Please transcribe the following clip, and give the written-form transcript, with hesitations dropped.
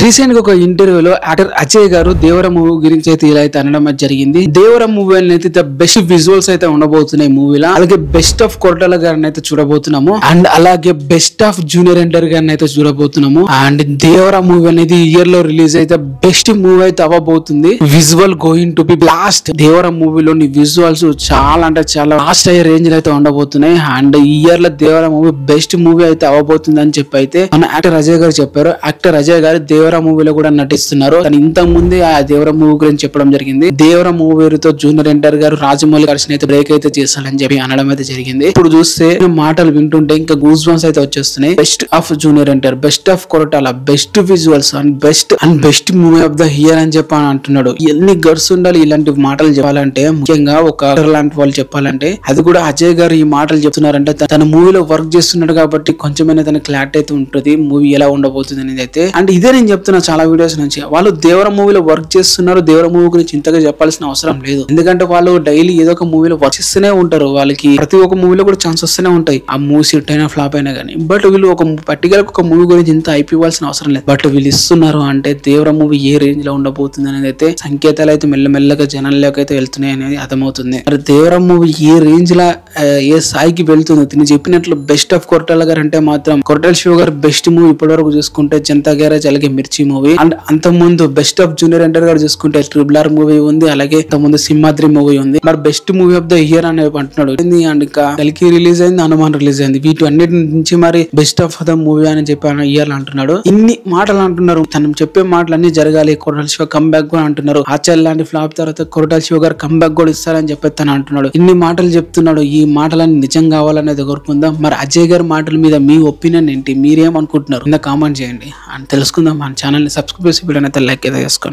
Recent గా ఒక ఇంటర్వ్యూలో యాక్టర్ అజయ్ గారు దేవర మూవీ గురించి అయితే ఇలా అయితే అనడం జరిగింది. దేవర మూవీ అయితే ద బెస్ట్ విజువల్స్ అయితే ఉండబోతున్నాయి మూవీలో. అలాగే బెస్ట్ ఆఫ్ కొరటాల గారిని అయితే చూడబోతున్నాము. అండ్ అలాగే బెస్ట్ ఆఫ్ జూనియర్ ఎన్టీఆర్ గారిని అయితే చూడబోతున్నాము. అండ్ దేవర మూవీ అనేది ఇయర్ లో రిలీజ్ అయితే బెస్ట్ మూవీ అయితే అవ్వబోతుంది. Visual going to be blast. Devara మూవీలోని విజువల్స్ చాలా అంటే చాలా లాస్ట్ అయ్యే రేంజ్ అయితే ఉండబోతున్నాయి. అండ్ ఈ ఇయర్ లో దేవర మూవీ బెస్ట్ మూవీ అయితే అవ్వబోతుంది అని చెప్పి అయితే మన యాక్టర్ అజయ్ గారు చెప్పారు. యాక్టర్ అజయ్ గారు దేవర మూవీలో కూడా నటిస్తున్నారు. కానీ ఇంతకు ముందే ఆ దేవర మూవీ గురించి చెప్పడం జరిగింది. దేవర మూవీతో జూనియర్ ఎన్టీఆర్ గారు రాజమౌళి గారి అయితే బ్రేక్ అయితే చేస్తారని చెప్పి అనడం అయితే జరిగింది. ఇప్పుడు చూస్తే మాటలు వింటుంటే ఇంకా గూస్ బంప్స్ అయితే వచ్చేస్తున్నాయి. Best of junior NTR, best of Koratala, best visuals and best movie of the year అని చెప్పి అంటున్నాడు. ఎన్ని గర్స్ ఉండాలి ఇలాంటి మాటలు చెప్పాలంటే, ముఖ్యంగా ఒక యాక్టర్ లాంటి వాళ్ళు చెప్పాలంటే. అది కూడా అజయ్ గారు ఈ మాటలు చెప్తున్నారంటే తన మూవీలో వర్క్ చేస్తున్నాడు కాబట్టి కొంచెమైనా తన క్లారిటీ అయితే ఉంటుంది మూవీ ఎలా ఉండబోతుంది అనేది అయితే. అండ్ ఇదే నేను చెప్తున్నా చాలా వీడియోస్ నుంచి, వాళ్ళు దేవర మూవీలో వర్క్ చేస్తున్నారు. దేవర మూవీ గురించి ఇంతగా చెప్పాల్సిన అవసరం లేదు. ఎందుకంటే వాళ్ళు డైలీ ఏదో ఒక మూవీలో వర్క్ చేస్తూనే ఉంటారు. వాళ్ళకి ప్రతి ఒక్క మూవీలో కూడా ఛాన్స్ వస్తూనే ఉంటాయి. ఆ మూవీ హిట్ అయినా ఫ్లాప్ అయినా కానీ. బట్ వీళ్ళు ఒక పర్టికులర్ ఒక మూవీ గురించి ఇంత అయిపోవాల్సిన అవసరం లేదు. బట్ వీళ్ళు ఇస్తున్నారు అంటే దేవర మూవీ ఏ రేంజ్ లో ఉండబోతుంది అనేది అయితే సంకేతాలు అయితే మెల్లమెల్లగా జనాల్లోకి అయితే వెళ్తున్నాయి అనేది అర్థమవుతుంది. మరి దేవర మూవీ ఏ రేంజ్ లా ఏ స్థాయికి వెళ్తుంది. తిని చెప్పినట్లు బెస్ట్ ఆఫ్ కొరటాల గారు అంటే మాత్రం కొరటాల శివ గారు బెస్ట్ మూవీ ఇప్పటి వరకు చూసుకుంటే జనతా గ్యారేజ్, అలాగే మిర్చి మూవీ. అండ్ అంత ముందు బెస్ట్ ఆఫ్ జూనియర్ ఎన్టీఆర్ గారు చూసుకుంటే ట్రిపుల్ ఆర్ మూవీ ఉంది. అలాగే అంత ముందు సింహాద్రి మూవీ ఉంది. మరి best movie of the year అని అంటున్నాడు. అండ్ ఇంకా కల్కి రిలీజ్ అయింది, హనుమాన్ రిలీజ్ అయింది. వీటి అన్నిటి నుంచి మరి బెస్ట్ ఆఫ్ ద మూవీ అని చెప్పి ఇయర్ అంటున్నాడు. ఇన్ని మాటలు అంటున్నారు. తను చెప్పే మాటలు అన్ని జరగాలి. కొరటాల శివ కంబ్యాక్ కూడా అంటున్నారు. ఆచార్య లాంటి ఫ్లాప్ తర్వాత కొరటాల శివ గారు కంబ్యాక్ కూడా ఇస్తారని చెప్పి తను అంటున్నాడు. ఇన్ని మాటలు చెప్తున్నాడు. ఈ మాటలన్నీ నిజం కావాలనేది కోరుకుందాం. మరి అజయ్ గారి మాటల మీద మీ ఒపీనియన్ ఏంటి? మీరేమనుకుంటున్నారు? కింద కామెంట్ చేయండి. అండ్ తెలుసుకుందాం. మన ఛానల్ ని సబ్స్క్రైబ్ చేసి వీడియోని అయితే లైక్ అయితే చేసుకోండి.